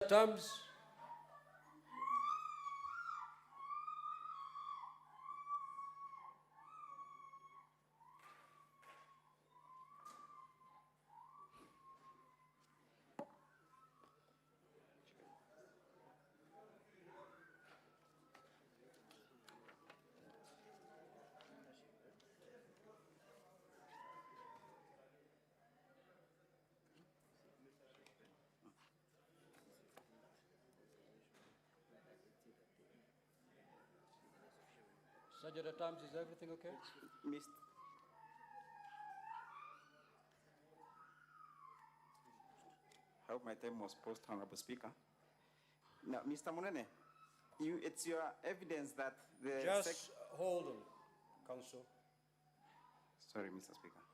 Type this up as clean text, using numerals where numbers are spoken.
Tams. Sergeant at Arms, is everything okay? I hope my time was post, Honorable Speaker. Now, Mr. Munene, it's your evidence that the... Just hold on, Council. Sorry, Mr. Speaker.